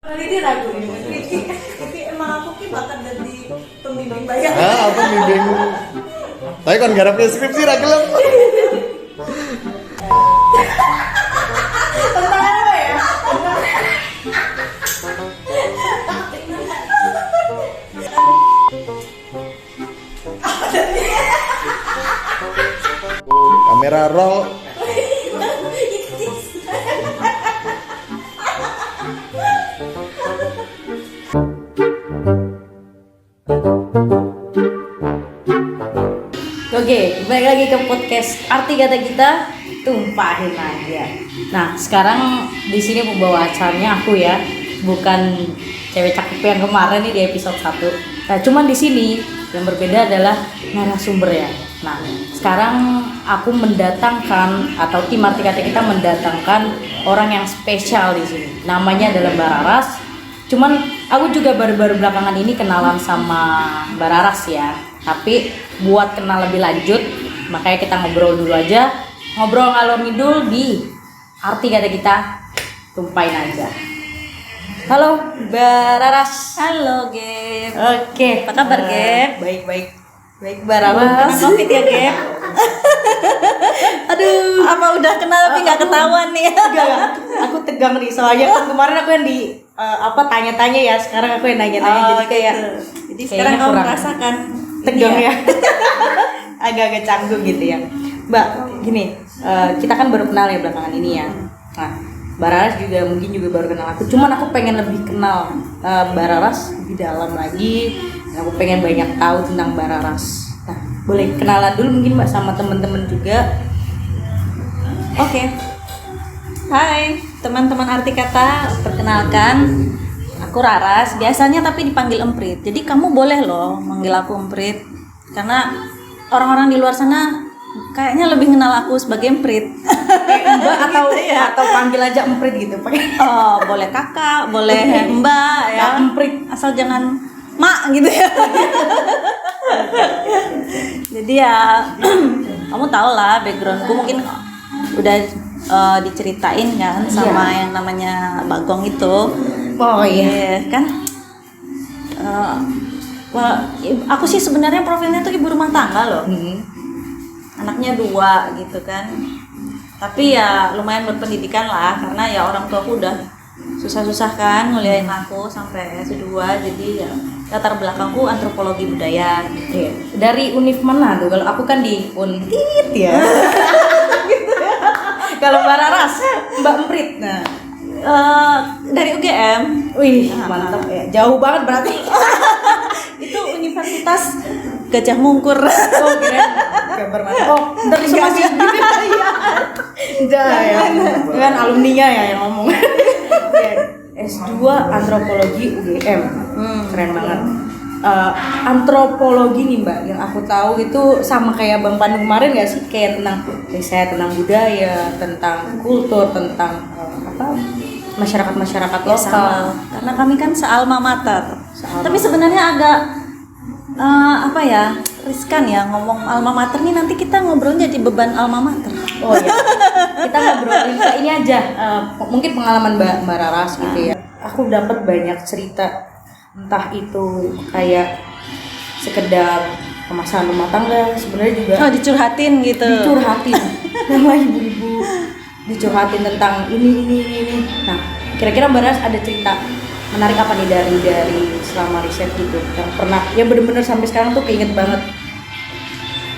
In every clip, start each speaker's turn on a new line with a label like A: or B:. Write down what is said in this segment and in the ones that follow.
A: Ini ragu nih. Tapi emang aku ki bakat dari pembimbing bayar.
B: Aku bimbing. Tapi kan garap deskripsi ra gelem.
A: Tentang apa ya?
B: Kamera roll.
C: Oke, balik lagi ke podcast arti kata kita tumpahin aja. Nah, sekarang di sini pembawa acaranya aku ya, bukan cewek cakep yang kemarin nih di episode 1. Nah, cuman di sini yang berbeda adalah narasumber ya. Nah, sekarang aku mendatangkan atau tim arti kata kita mendatangkan orang yang spesial di sini. Namanya adalah Mbak Raras. Cuman aku juga baru-baru belakangan ini kenalan sama Mbak Raras ya. Tapi buat kenal lebih lanjut, makanya kita ngobrol dulu aja. Ngobrol ngalor ngidul di arti kata kita tumpahin aja. Halo Mbak Raras.
A: Halo, Gem.
C: Oke,
A: Apa kabar, Gem?
C: Baik.
A: Baik, Mbak Raras. Kena Covid ya, Gem? Aduh, apa udah kenal tapi nggak ketahuan nih?
C: Enggak, aku tegang nih soalnya kan kemarin aku yang di tanya-tanya ya, sekarang aku yang nanya-nanya jadi kayak
A: gitu. Jadi sekarang
C: kayaknya
A: kamu
C: kurang
A: merasakan
C: tegang
A: ini
C: ya. Agak-agak canggung gitu ya. Mbak, gini, kita kan baru kenal ya belakangan ini ya. Nah, Mbak Raras juga mungkin juga baru kenal aku. Cuman aku pengen lebih kenal Mbak Raras lebih dalam lagi. Dan aku pengen banyak tahu tentang Mbak Raras. Nah, boleh kenalan dulu mungkin Mbak sama teman-teman juga.
A: Oke. Hai, teman-teman arti kata, perkenalkan aku Raras, biasanya tapi dipanggil Emprit. Jadi kamu boleh loh manggil aku Emprit. Karena orang-orang di luar sana kayaknya lebih kenal aku sebagai Emprit.
C: Mbak atau
A: Gitu ya.
C: atau panggil aja Emprit gitu pakai
A: Oh, boleh kakak, boleh mbak ya.
C: Emprit.
A: Asal jangan mak gitu ya. Jadi ya kamu tau lah backgroundku mungkin udah diceritain kan sama yang namanya Bagong itu.
C: Oh iya.
A: Iya, kan. Aku sih sebenarnya profilnya tuh ibu rumah tangga loh. Anaknya 2 gitu kan. Tapi ya lumayan berpendidikan lah karena ya orang tuaku udah susah-susah kan nguliahin aku sampai S2, jadi ya latar belakangku antropologi budaya gitu.
C: Iya. Dari univ mana tuh? Kalau aku kan di Untit ya. Gitu ya. Kalau Mbak Raras, Mbak Emprit. Nah,
A: Dari UGM.
C: wih, mantap ya. Jauh banget berarti.
A: Itu Universitas Gajah Mungkur.
C: Oh, keren. Gambar mana? Oh, dari somasi gitu. Iya. Kan alumninya ya yang ngomong. Oke. S2 antropologi UGM. Keren banget. Antropologi nih Mbak, yang aku tahu itu sama kayak Bang Pandu kemarin nggak sih, kayak tentang riset tentang budaya, tentang kultur, tentang masyarakat lokal.
A: Sama. Karena kami kan sealma mater. Tapi sebenarnya agak riskan ya ngomong alma mater nih, nanti kita ngobrol jadi beban alma mater.
C: Oh ya, kita ngobrolin ke ini aja, mungkin pengalaman Mbak Raras gitu ya. Aku dapat banyak cerita, entah itu kayak sekedar permasalahan rumah tangga, sebenarnya juga
A: Dicurhatin gitu.
C: dicurhatin sama ibu-ibu, dicurhatin tentang ini. Nah, kira-kira Mbak Raras ada cerita menarik apa nih dari selama riset gitu yang pernah, yang bener-bener sampai sekarang tuh keinget banget,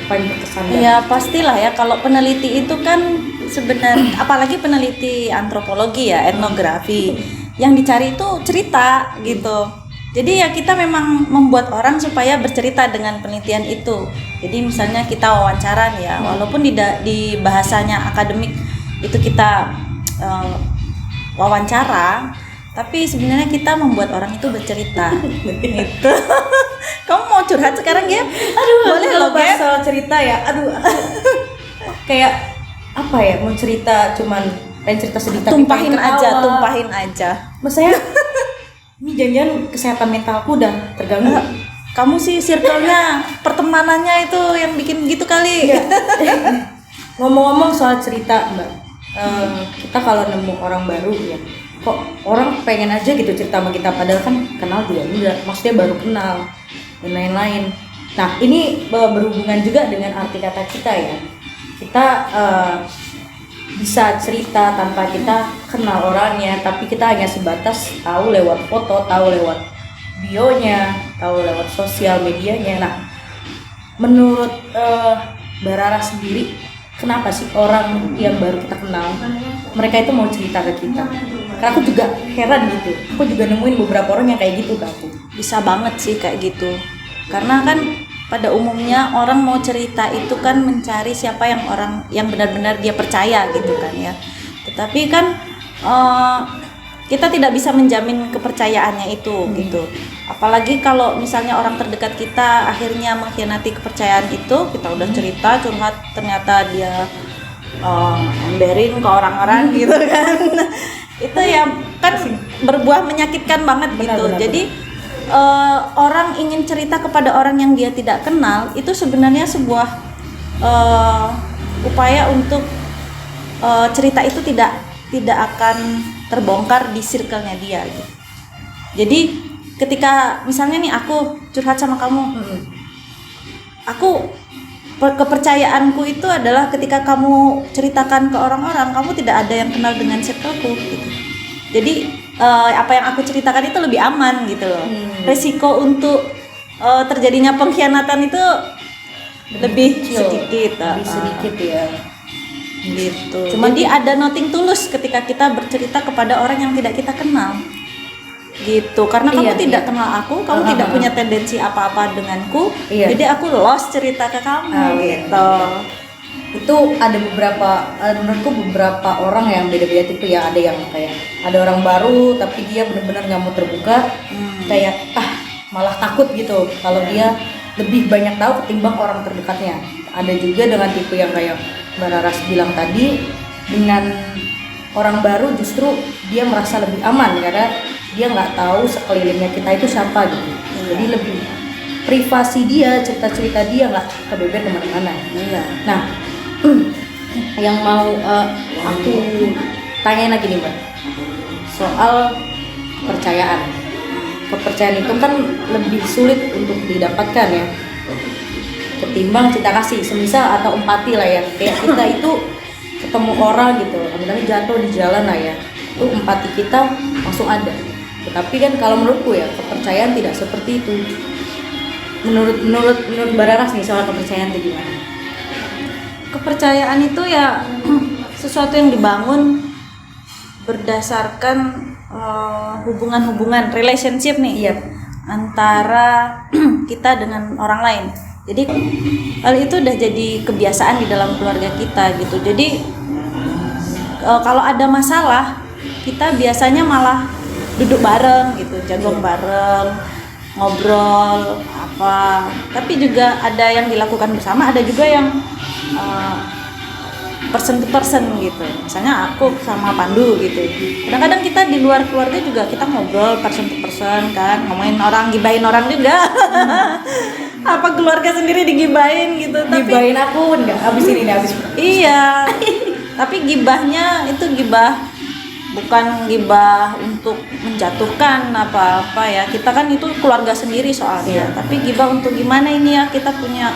C: apa yang berkesan?
A: Ya pastilah ya, kalau peneliti itu kan sebenarnya apalagi peneliti antropologi ya, etnografi, yang dicari itu cerita gitu. Jadi ya kita memang membuat orang supaya bercerita dengan penelitian itu. Jadi misalnya kita wawancara nih ya, walaupun di bahasanya akademik itu kita wawancara, tapi sebenarnya kita membuat orang itu bercerita. Gitu. Kamu mau curhat sekarang, Gem?
C: Aduh,
A: boleh
C: kalau
A: loh, Gem.
C: soal cerita ya, kayak apa ya, mau cerita cuman pengen cerita sedih tapi
A: Tumpahin
C: pengen ketawa.
A: aja, tumpahin aja.
C: Maksudnya ini jangan kesehatan mentalku udah terganggu.
A: Kamu sih circle-nya, pertemanannya itu yang bikin gitu kali.
C: Iya. Ngomong-ngomong soal cerita Mbak, kita kalau nemu orang baru ya, kok orang pengen aja gitu cerita sama kita padahal kan kenal juga enggak, maksudnya baru kenal dan lain-lain. Nah ini berhubungan juga dengan arti kata kita ya, kita bisa cerita tanpa kita kenal orangnya, tapi kita hanya sebatas tahu lewat foto, tahu lewat bionya, tahu lewat sosial medianya. Nah menurut Mbak Rara sendiri, kenapa sih orang yang baru kita kenal mereka itu mau cerita ke kita? Karena aku juga heran gitu, aku juga nemuin beberapa orang yang kayak gitu ke aku.
A: Bisa banget sih kayak gitu, karena kan pada umumnya orang mau cerita itu kan mencari siapa yang orang yang benar-benar dia percaya gitu kan ya. Tetapi kan kita tidak bisa menjamin kepercayaannya itu gitu. Apalagi kalau misalnya orang terdekat kita akhirnya mengkhianati kepercayaan itu, kita udah cerita curhat ternyata dia emberin ke orang-orang gitu kan. Itu ya kan berbuah menyakitkan banget gitu.
C: Benar.
A: Jadi orang ingin cerita kepada orang yang dia tidak kenal itu sebenarnya sebuah upaya untuk cerita itu tidak akan terbongkar di circle-nya dia gitu. Jadi ketika misalnya nih aku curhat sama kamu, aku kepercayaanku itu adalah ketika kamu ceritakan ke orang-orang, kamu tidak ada yang kenal dengan circleku gitu. Jadi apa yang aku ceritakan itu lebih aman gitu loh. Resiko untuk terjadinya pengkhianatan itu lebih sedikit
C: Ya.
A: gitu. Jadi ada nothing tulus ketika kita bercerita kepada orang yang tidak kita kenal gitu, karena kamu tidak kenal aku, kamu tidak punya tendensi apa-apa denganku, jadi aku lost cerita ke kamu gitu.
C: Itu ada menurutku beberapa orang yang beda-beda tipe ya. Ada yang kayak ada orang baru tapi dia benar-benar nggak mau terbuka, kayak malah takut gitu kalau dia lebih banyak tahu ketimbang orang terdekatnya. Ada juga dengan tipe yang kayak Mbak Raras bilang tadi, dengan orang baru justru dia merasa lebih aman karena dia nggak tahu sekelilingnya kita itu siapa gitu. Jadi lebih privasi dia, cerita-cerita dia nggak kebeber kemana-mana. Nah yang mau aku tanyain lagi nih Mbak, soal kepercayaan itu kan lebih sulit untuk didapatkan ya ketimbang cinta kasih, semisal atau empati lah ya. Kayak kita itu ketemu orang gitu, misalnya jatuh di jalan lah ya, itu empati kita langsung ada. Tetapi kan kalau menurutku ya kepercayaan tidak seperti itu. Menurut Mbak Raras nih soal kepercayaan itu gimana?
A: Kepercayaan itu ya sesuatu yang dibangun berdasarkan hubungan-hubungan relationship nih antara kita dengan orang lain. Jadi hal itu udah jadi kebiasaan di dalam keluarga kita gitu. Jadi kalau ada masalah kita biasanya malah duduk bareng gitu, jagung bareng, ngobrol apa. Tapi juga ada yang dilakukan bersama, ada juga yang person to person gitu. Misalnya aku sama Pandu gitu. Kadang-kadang kita di luar keluarga juga kita ngobrol person to person kan, ngomongin orang, gibahin orang juga. Apa keluarga sendiri digibahin gitu.
C: Gibahin aku enggak habis ini habis.
A: Iya. Tapi gibahnya itu gibah bukan gibah untuk menjatuhkan apa-apa ya. Kita kan itu keluarga sendiri soalnya. Tapi gibah untuk gimana ini ya, kita punya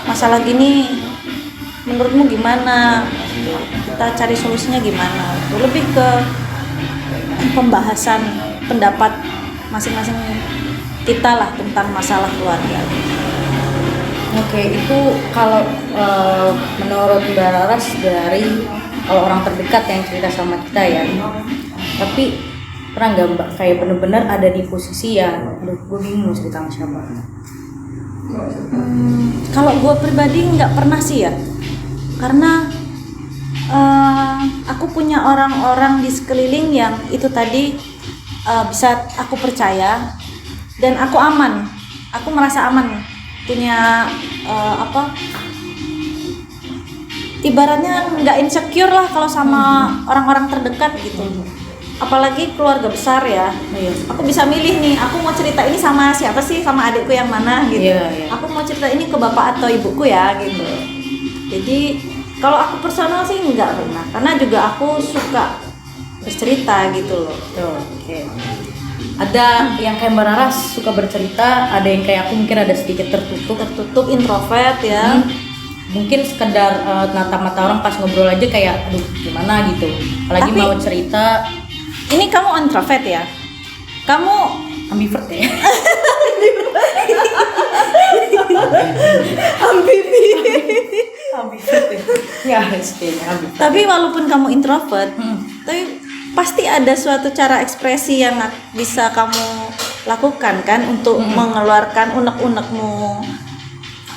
A: masalah gini, menurutmu gimana, kita cari solusinya gimana. Itu lebih ke pembahasan pendapat masing-masing kita lah tentang masalah keluarga.
C: Oke, itu kalau menurut Mbak Raras dari kalau orang terdekat yang cerita sama kita ya. Tapi pernah nggak Mbak kayak bener-bener ada di posisi yang aduh gue bingung cerita sama siapa?
A: Kalau gue pribadi nggak pernah sih ya, karena aku punya orang-orang di sekeliling yang itu tadi bisa aku percaya dan aku aman, aku merasa aman, punya ibaratnya nggak insecure lah kalau sama orang-orang terdekat gitu. Apalagi keluarga besar ya. Aku bisa milih nih, aku mau cerita ini sama siapa sih, sama adikku yang mana gitu. Aku mau cerita ini ke bapak atau ibuku ya gitu. Jadi kalau aku personal sih nggak pernah, karena juga aku suka bercerita gitu loh.
C: Tuh, oke. Ada yang kayak Mbak Raras suka bercerita, ada yang kayak aku mungkin ada sedikit
A: Tertutup, introvert ya.
C: Mungkin sekedar natap mata orang pas ngobrol aja kayak aduh gimana gitu. Apalagi
A: Tapi-
C: mau cerita
A: Ini kamu introvert ya? Kamu
C: ambivert ya. Ambivert ya. Ya, istilahnya ambivert.
A: tapi walaupun kamu introvert,
C: Hmm.
A: tapi pasti ada suatu cara ekspresi yang bisa kamu lakukan kan untuk mengeluarkan unek-unekmu.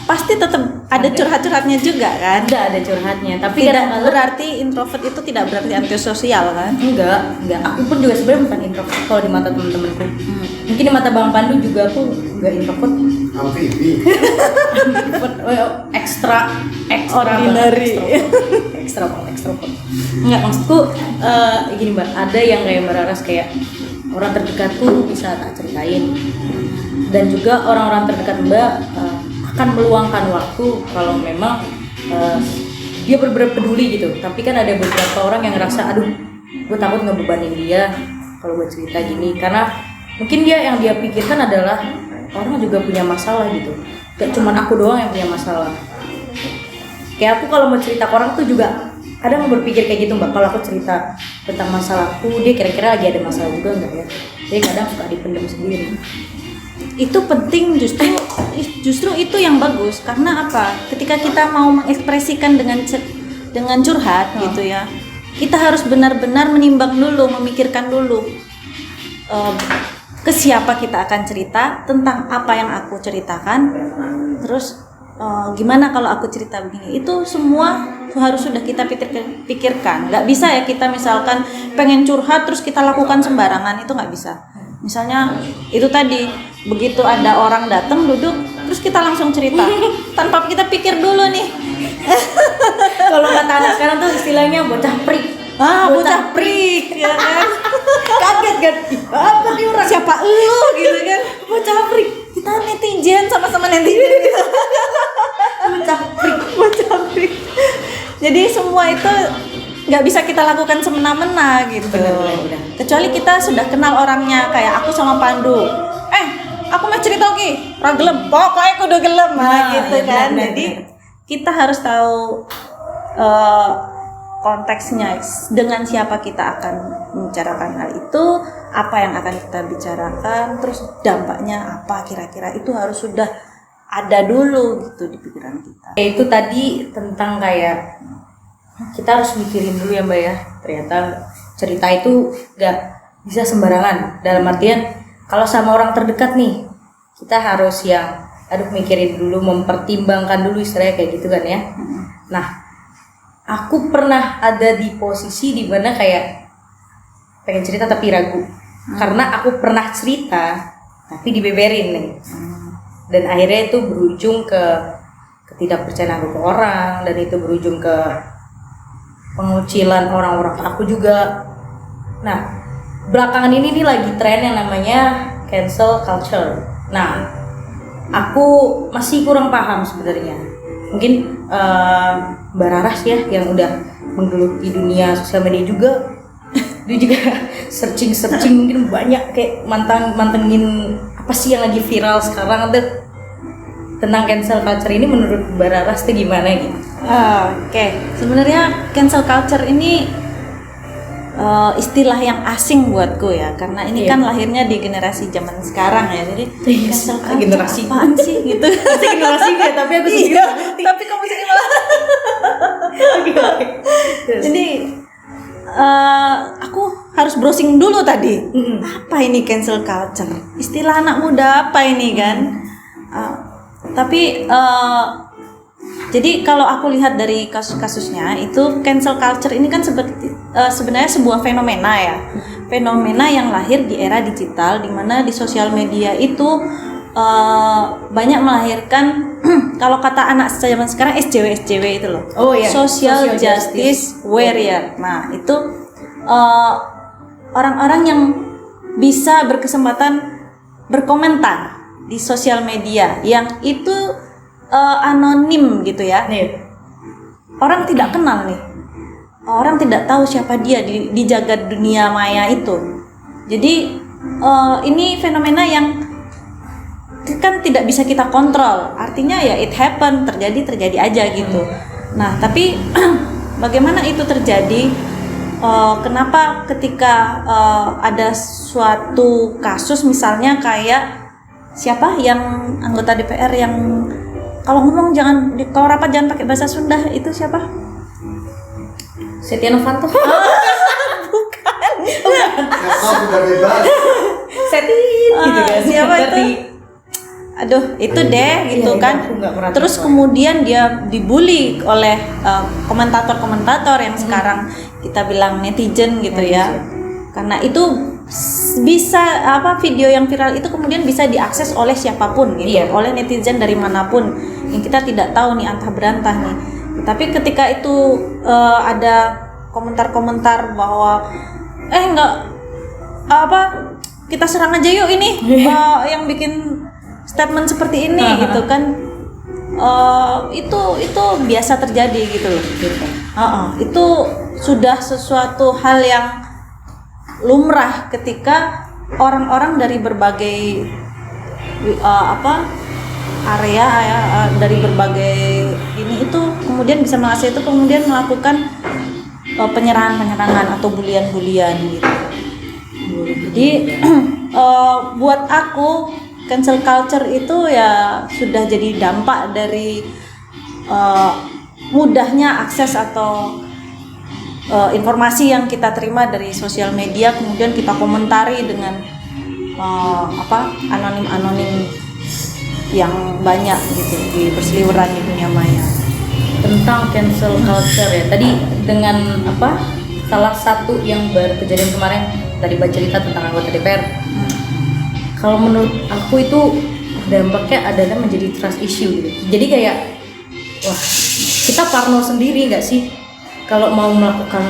A: Pasti tetap ada curhat-curhatnya juga kan?
C: Ada curhatnya, tapi
A: Tidak
C: kadang-kadang
A: berarti introvert itu tidak berarti antisosial kan?
C: enggak. Aku pun juga sebenarnya bukan introvert kalau di mata teman-temanku. Mungkin di mata Bang Pandu juga aku enggak introvert.
B: Amfibi.
C: Ekstra
A: Ordinary.
C: Ekstra banget. Enggak, maksudku gini Mbak, ada yang kayak Mbak Raras kayak orang terdekatku bisa tak ceritain. Dan juga orang-orang terdekat Mbak akan meluangkan waktu kalau memang dia benar-benar peduli gitu. Tapi kan ada beberapa orang yang ngerasa aduh gue takut ngebebanin dia kalau gue cerita gini, karena mungkin yang dia pikirkan adalah orang juga punya masalah gitu, gak cuman aku doang yang punya masalah. Kayak aku kalau mau cerita ke orang tuh juga kadang berpikir kayak gitu Mbak, kalau aku cerita tentang masalahku dia kira-kira lagi ada masalah juga nggak ya, jadi kadang suka dipendam sendiri.
A: Itu penting, justru itu yang bagus. Karena apa? Ketika kita mau mengekspresikan dengan curhat gitu ya, kita harus benar-benar menimbang dulu, memikirkan dulu ke siapa kita akan cerita, tentang apa yang aku ceritakan, terus gimana kalau aku cerita begini. Itu semua harus sudah kita pikirkan. Nggak bisa ya kita misalkan pengen curhat terus kita lakukan sembarangan, itu nggak bisa. Misalnya itu tadi, begitu ada orang datang duduk terus kita langsung cerita tanpa kita pikir dulu nih.
C: Kalau kata anak sekarang tuh istilahnya bocah prik.
A: Bocah prik ya kan.
C: Kaget kan? Apa nih orang?
A: Siapa lu gitu kan?
C: Bocah prik.
A: Kita netizen, sama-sama netizen gitu. Bocah prik. Jadi semua itu nggak bisa kita lakukan semena-mena gitu.
C: Benar.
A: Kecuali kita sudah kenal orangnya, kayak aku sama Pandu. Aku mau cerita ki, ra gelem, pokoknya kudu gelem gitu
C: ya,
A: kan.
C: benar.
A: Jadi kita harus tahu konteksnya, dengan siapa kita akan membicarakan hal itu, apa yang akan kita bicarakan, terus dampaknya apa kira-kira, itu harus sudah ada dulu gitu di pikiran kita.
C: Itu tadi tentang kayak kita harus mikirin dulu ya Mbak ya. Ternyata cerita itu gak bisa sembarangan. Dalam artian kalau sama orang terdekat nih, kita harus yang mikirin dulu, mempertimbangkan dulu, istilahnya kayak gitu kan ya. Nah, aku pernah ada di posisi dimana kayak pengen cerita tapi ragu, karena aku pernah cerita tapi dibeberin nih. Dan akhirnya itu berujung ke ketidakpercayaan aku ke orang, dan itu berujung ke pengucilan orang-orang aku juga. Nah, belakangan ini nih lagi tren yang namanya cancel culture. Nah, aku masih kurang paham sebenarnya. Mungkin Mbak Raras ya yang udah menggeluti dunia sosial media juga, dia juga searching mungkin banyak kayak mantengin apa sih yang lagi viral sekarang tuh tentang cancel culture ini. Menurut Mbak Raras tuh gimana gitu?
A: Oke. Sebenarnya cancel culture ini istilah yang asing buatku ya, karena ini kan lahirnya di generasi zaman sekarang ya. Jadi cancel culture
C: generasi
A: apaan sih gitu?
C: generasi ya, tapi aku sendiri
A: Tapi kamu sendiri malah. Jadi aku harus browsing dulu tadi. Apa ini cancel culture? Istilah anak muda apa ini kan? Tapi jadi kalau aku lihat dari kasus-kasusnya itu, cancel culture ini kan sebenarnya sebuah fenomena ya. Fenomena yang lahir di era digital, di mana di sosial media itu banyak melahirkan kalau kata anak zaman sekarang SJW itu loh.
C: Oh iya.
A: Social Justice Warrior. Nah, itu orang-orang yang bisa berkesempatan berkomentar di sosial media yang itu anonim gitu ya.
C: Nih.
A: Orang tidak kenal nih. orang tidak tahu siapa dia di jagat dunia maya itu. Jadi ini fenomena yang kan tidak bisa kita kontrol. Artinya ya it happen, terjadi aja gitu. Nah, tapi bagaimana itu terjadi? Kenapa ketika ada suatu kasus misalnya kayak siapa yang anggota DPR yang kalau ngomong kalau rapat jangan pakai bahasa Sunda, itu siapa?
C: Setia Novanto.
A: Bukan.
B: Sudah bebas.
C: Setit gitu kan.
A: Siapa itu? Aduh, itu deh gitu
C: Iya,
A: kan.
C: aku nggak pernah
A: Terus
C: tahu.
A: kemudian dia dibully oleh komentator-komentator yang sekarang kita bilang netizen gitu ya. Karena itu bisa video yang viral itu kemudian bisa diakses oleh siapapun gitu,
C: Iya.
A: oleh netizen dari manapun yang kita tidak tahu nih antah berantah nih. Tapi ketika itu ada komentar-komentar bahwa kita serang aja yuk ini yang bikin statement seperti ini gitu kan, itu biasa terjadi gitu loh. Itu sudah sesuatu hal yang lumrah ketika orang-orang dari berbagai area ya, dari berbagai ini itu kemudian bisa mengakses itu, kemudian melakukan penyerangan-penyerangan atau bulian-bulian gitu. Jadi buat aku cancel culture itu ya sudah jadi dampak dari mudahnya akses atau informasi yang kita terima dari sosial media, kemudian kita komentari dengan anonim-anonim yang banyak gitu di berseliweran di dunia maya.
C: Tentang cancel culture ya. Tadi dengan salah satu yang baru kejadian kemarin tadi baca cerita tentang anggota DPR. Kalau menurut aku itu dampaknya adalah menjadi trust issue gitu. Jadi kayak wah, kita parno sendiri nggak sih kalau mau melakukan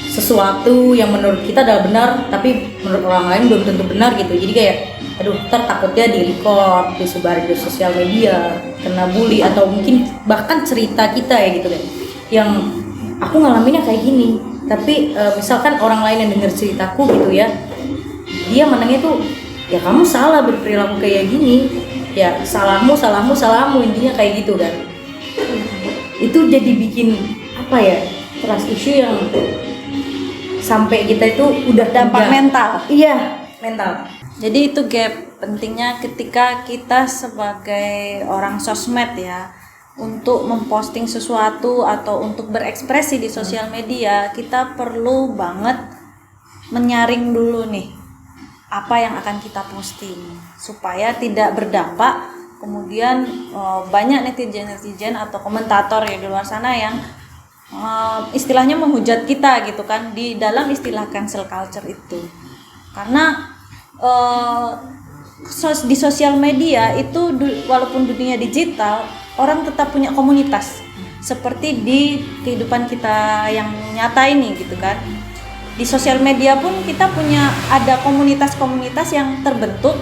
C: sesuatu yang menurut kita adalah benar tapi menurut orang lain belum tentu benar gitu. Jadi kayak aduh, ntar takutnya di-record, disebarin di sosial media, kena bully atau mungkin bahkan cerita kita ya gitu kan. Yang aku ngalaminnya kayak gini, tapi misalkan orang lain yang dengar ceritaku gitu ya, dia menangnya tuh ya kamu salah berperilaku kayak gini, ya salahmu intinya kayak gitu kan. Itu jadi bikin trust issue yang sampai kita itu udah
A: Dampak mental.
C: Iya, mental.
A: Jadi itu gap pentingnya ketika kita sebagai orang sosmed ya, untuk memposting sesuatu atau untuk berekspresi di sosial media, kita perlu banget menyaring dulu nih apa yang akan kita posting supaya tidak berdampak kemudian banyak netizen atau komentator ya di luar sana yang istilahnya menghujat kita gitu kan di dalam istilah cancel culture itu. Karena di sosial media itu walaupun dunia digital, orang tetap punya komunitas seperti di kehidupan kita yang nyata ini gitu kan. Di sosial media pun kita ada komunitas-komunitas yang terbentuk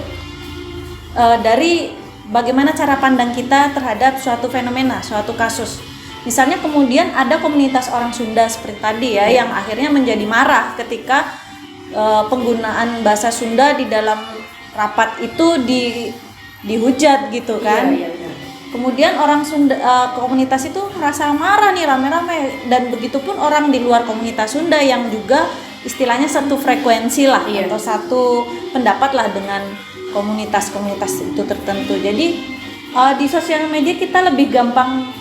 A: dari bagaimana cara pandang kita terhadap suatu fenomena, suatu kasus. Misalnya kemudian ada komunitas orang Sunda seperti tadi ya, yang akhirnya menjadi marah ketika penggunaan bahasa Sunda di dalam rapat itu dihujat gitu kan.
C: Iya.
A: Kemudian orang Sunda, komunitas itu merasa marah nih rame-rame, dan begitupun orang di luar komunitas Sunda yang juga istilahnya satu frekuensi lah atau satu pendapat lah dengan komunitas-komunitas itu tertentu. Jadi di sosial media kita lebih gampang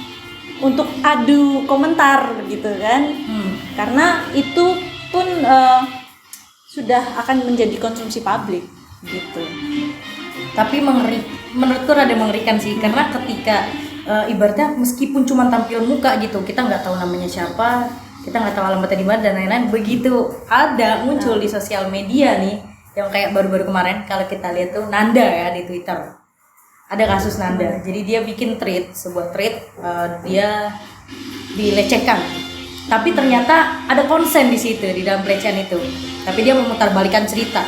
A: untuk adu komentar gitu kan, karena itu pun sudah akan menjadi konsumsi publik gitu.
C: Tapi menurutku rada mengerikan sih, karena ketika ibaratnya meskipun cuma tampil muka gitu, kita nggak tahu namanya siapa, kita nggak tahu alamatnya di mana dan lain-lain, begitu ada muncul di sosial media nih yang kayak baru-baru kemarin kalau kita lihat tuh Nanda ya di Twitter, ada kasus Nanda. Jadi dia bikin sebuah tweet, dia dilecehkan, tapi ternyata ada konsen di situ di dalam pelecehan itu, tapi dia memutarbalikan cerita.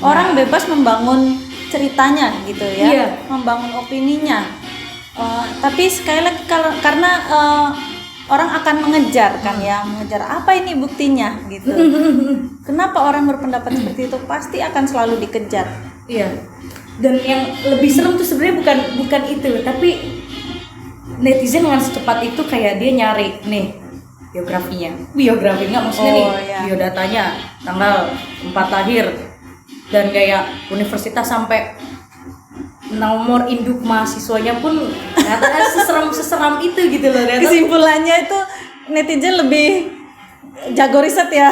A: Orang bebas membangun ceritanya gitu ya, membangun opininya. Tapi sekali lagi karena orang akan mengejar kan ya, mengejar apa ini buktinya gitu. Kenapa orang berpendapat seperti itu? Pasti akan selalu dikejar.
C: Iya. Dan yang lebih serem tuh sebenarnya bukan itu, tapi netizen dengan secepat itu kayak dia nyari nih biografi nggak maksudnya nih
A: iya.
C: biodatanya, tanggal, tempat lahir, dan kayak universitas sampai nomor induk mahasiswanya pun ternyata seseram itu gitu loh. Ternyata
A: Kesimpulannya itu netizen lebih jago riset ya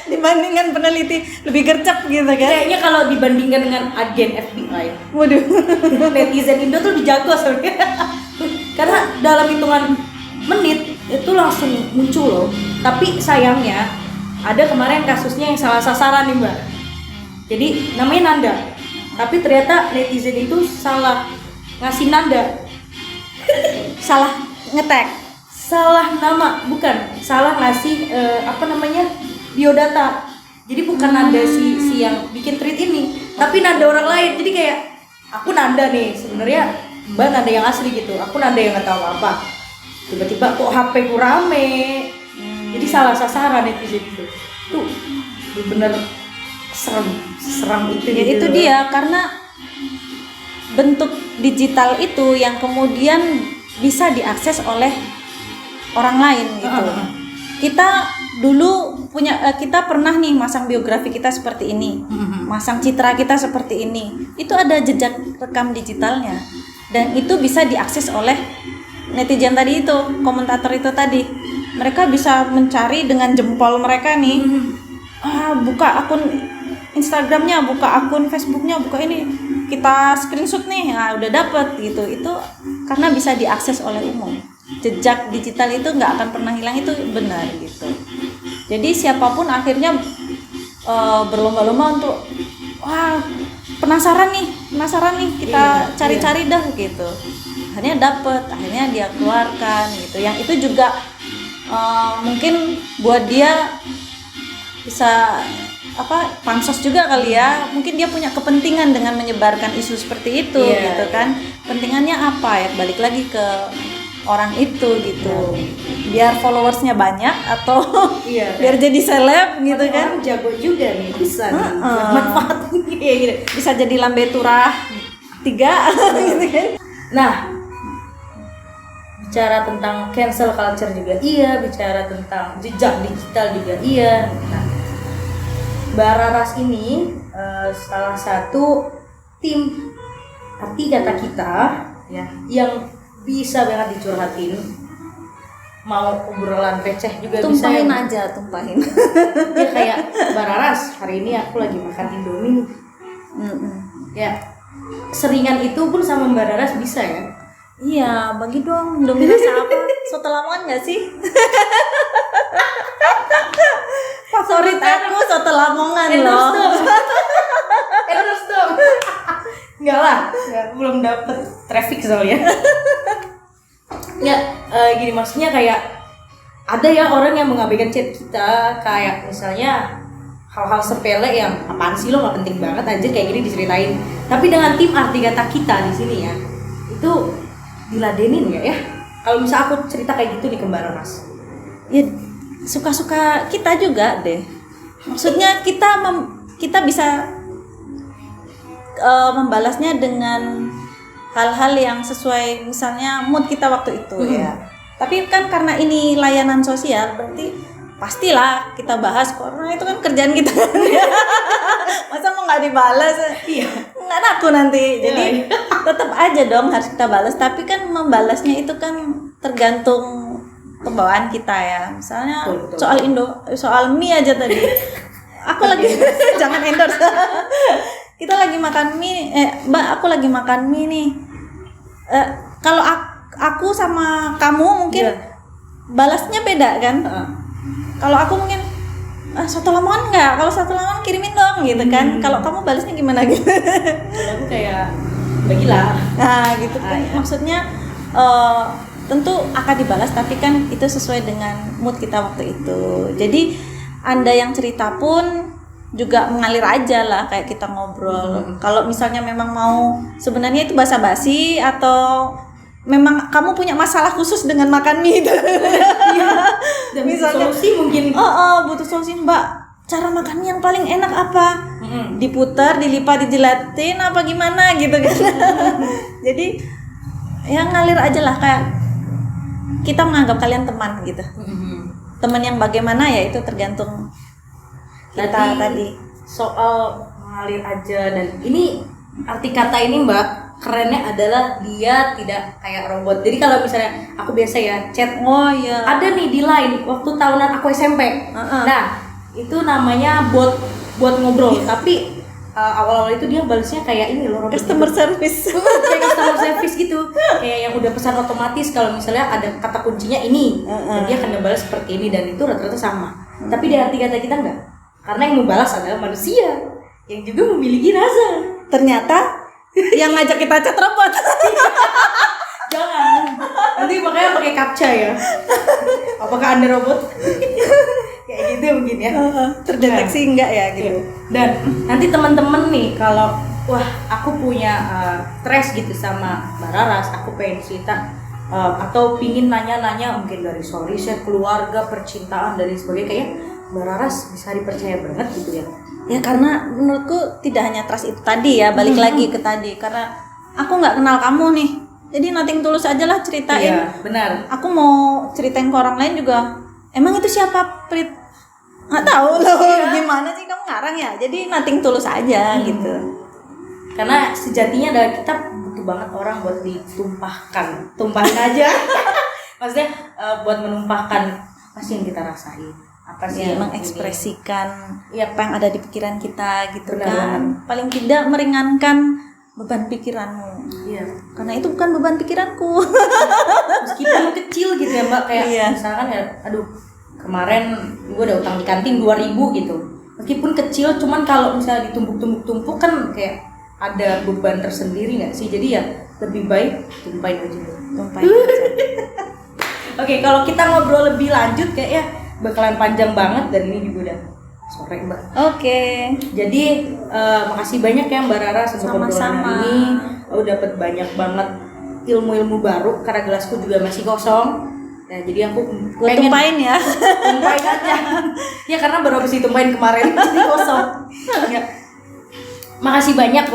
A: dibandingkan peneliti, lebih gercep gitu kan.
C: kayaknya kalau dibandingkan dengan agen FBI,
A: Waduh.
C: netizen Indo tuh dijago sebenarnya. Karena dalam hitungan menit itu langsung muncul loh. Tapi sayangnya ada kemarin kasusnya yang salah sasaran nih Mbak. Jadi namanya Nanda, tapi ternyata netizen itu salah ngasih Nanda,
A: Salah ngetek.
C: salah nama, bukan salah ngasih biodata. Jadi bukan Nanda si yang bikin tweet ini, tapi Nanda orang lain. Jadi kayak aku Nanda nih, sebenarnya Mbak Nanda yang asli gitu. Aku Nanda yang nggak tahu apa. Tiba-tiba kok HP ku rame. Jadi salah sasaran netizen itu. Tuh bener seram itu.
A: Ya,
C: gitu
A: itu
C: loh.
A: dia, karena bentuk digital itu yang kemudian bisa diakses oleh orang lain gitu. Kita dulu kita pernah nih masang biografi kita seperti ini, masang citra kita seperti ini. Itu ada jejak rekam digitalnya, dan itu bisa diakses oleh netizen tadi itu, komentator itu tadi. Mereka bisa mencari dengan jempol mereka nih. Buka akun Instagramnya, buka akun Facebooknya, buka ini, kita screenshot nih, udah dapet gitu. Itu karena bisa diakses oleh umum. Jejak digital itu nggak akan pernah hilang, itu benar gitu. Jadi siapapun akhirnya berlomba-lomba untuk penasaran nih kita cari-cari dah gitu. Akhirnya dapet, akhirnya dia keluarkan gitu. Yang itu juga mungkin buat dia bisa pansos juga kali ya. Mungkin dia punya kepentingan dengan menyebarkan isu seperti itu gitu kan. Pentingannya apa ya? Balik lagi ke orang itu gitu. Biar followersnya banyak atau biar jadi seleb gitu kan.
C: Orang jago juga nih, bisa manfaatin gitu.
A: Bisa jadi lambe turah 3 gitu kan.
C: Nah, bicara tentang cancel culture juga iya, bicara tentang jejak digital juga iya. Nah, Mbak Raras ini salah satu tim arti kata kita ya, yang bisa banget dicurhatin. Mau obrolan receh juga
A: Tumpahin
C: bisa.
A: aja, tumpahin.
C: Ya kayak Mbak Raras, hari ini aku lagi makan Indomie nih. Ya, seringan itu pun sama Mbak Raras bisa ya.
A: Iya, bagi dong Indomie rasa apa? Soto Lamongan nggak sih? Favorit aku soto Lamongan loh.
C: Endorse dong. Enggak lah, belum dapet traffic soalnya. Ya, gini maksudnya kayak ada ya orang yang mengabaikan chat kita, kayak misalnya hal-hal sepele yang apaan sih lo, nggak penting banget aja kayak gini diceritain. Tapi dengan tim arti kata kita di sini ya, itu diladenin nggak ya? Kalau misal aku cerita kayak gitu nih ke Mbak Raras.
A: Ya suka-suka kita juga deh. Maksudnya kita bisa membalasnya dengan hal-hal yang sesuai misalnya mood kita waktu itu ya. Tapi kan karena ini layanan sosial, berarti pastilah kita bahas, karena itu kan kerjaan kita. Masa mau nggak dibalas? Iya. Nggak laku nanti. Jadi tetap aja dong harus kita balas. Tapi kan membalasnya itu kan tergantung kebawaan kita ya. Misalnya
C: Betul.
A: soal mie aja tadi. Aku lagi jangan endorse. Kita lagi makan mie, Mbak, aku lagi makan mie nih. Kalau aku sama kamu mungkin balasnya beda kan? Kalau aku mungkin soto Lamongan nggak? Kalau soto Lamongan kirimin dong gitu kan? Kalau kamu balasnya gimana gitu?
C: Kalau aku kayak bagilah.
A: Nah gitu kan. Maksudnya tentu akan dibalas, tapi kan itu sesuai dengan mood kita waktu itu. Jadi Anda yang cerita pun juga mengalir aja lah, kayak kita ngobrol. Kalau misalnya memang mau sebenarnya itu basa-basi atau memang kamu punya masalah khusus dengan makan mie itu.
C: Dan
A: Misalnya,
C: solusi mungkin.
A: butuh solusi, Mbak. Cara makan mie yang paling enak apa? Diputar, dilipat, dijilatin apa gimana gitu kan. Jadi ya ngalir aja lah, kayak kita menganggap kalian teman gitu. Teman yang bagaimana ya itu tergantung kita tadi.
C: Soal mengalir aja, dan ini arti kata ini Mbak, kerennya adalah dia tidak kayak robot. Jadi kalau misalnya aku biasa ya chat,
A: Iya.
C: ada nih di Line waktu tahunan aku SMP. Nah, itu namanya buat ngobrol, tapi awal-awal itu dia balasnya kayak ini loh, robot
A: Customer
C: gitu.
A: service.
C: Kayak customer service gitu, kayak yang udah pesan otomatis kalau misalnya ada kata kuncinya ini, dan dia akan ngebalas seperti ini, dan itu rata-rata sama. Tapi di arti kata kita enggak, karena yang membalas adalah manusia yang juga memiliki rasa.
A: Ternyata yang ngajak kita chat robot.
C: Jangan, nanti makanya pakai captcha ya. Apakah Anda robot? Kayak gitu mungkin ya.
A: Terdeteksi enggak ya gitu.
C: Dan nanti teman-teman nih, kalau wah aku punya stres gitu sama Mbak Raras, aku pengen cerita atau pingin nanya-nanya mungkin dari soal riset, keluarga, percintaan dan lain sebagainya, kayak Mbak Raras bisa dipercaya banget gitu ya.
A: Ya karena menurutku tidak hanya trust itu tadi ya, balik lagi ke tadi, karena aku nggak kenal kamu nih, jadi nothing tulus aja lah ceritain.
C: Iya, benar.
A: Aku mau ceritain ke orang lain juga, emang itu siapa Prit? Nggak tahu loh. Gimana sih kamu ngarang ya, jadi nothing tulus aja gitu.
C: Karena sejatinya adalah kita butuh banget orang buat tumpahin aja. Maksudnya buat menumpahkan apa sih yang kita rasain, apa sih
A: Ya,
C: yang
A: mengekspresikan
C: Iya.
A: apa yang ada di pikiran kita gitu.
C: Benar,
A: kan. Paling tidak meringankan beban pikiranmu.
C: Iya.
A: Karena itu bukan beban pikiranku.
C: Meskipun kecil gitu ya Mbak, kayak
A: Iya.
C: misalkan ya, aduh kemarin gue ada utang di kantin 2.000 gitu. Meskipun kecil, cuman kalau misalnya ditumpuk kan kayak ada beban tersendiri nggak sih? Jadi ya lebih baik tumpahin aja dulu.
A: Tumpahin aja.
C: Oke, kalau kita ngobrol lebih lanjut kayaknya bakalan panjang banget, dan ini juga udah sore Mbak.
A: Oke.
C: Jadi makasih banyak ya Mbak Rara untuk obrolan
A: Sama-sama.
C: hari ini. Aku dapat banyak banget ilmu-ilmu baru karena gelasku juga masih kosong. Nah, jadi aku
A: Gue tumpahin ya.
C: tumpahin aja. Ya karena baru habis ditumpahin kemarin jadi kosong. Ya. Makasih banyak.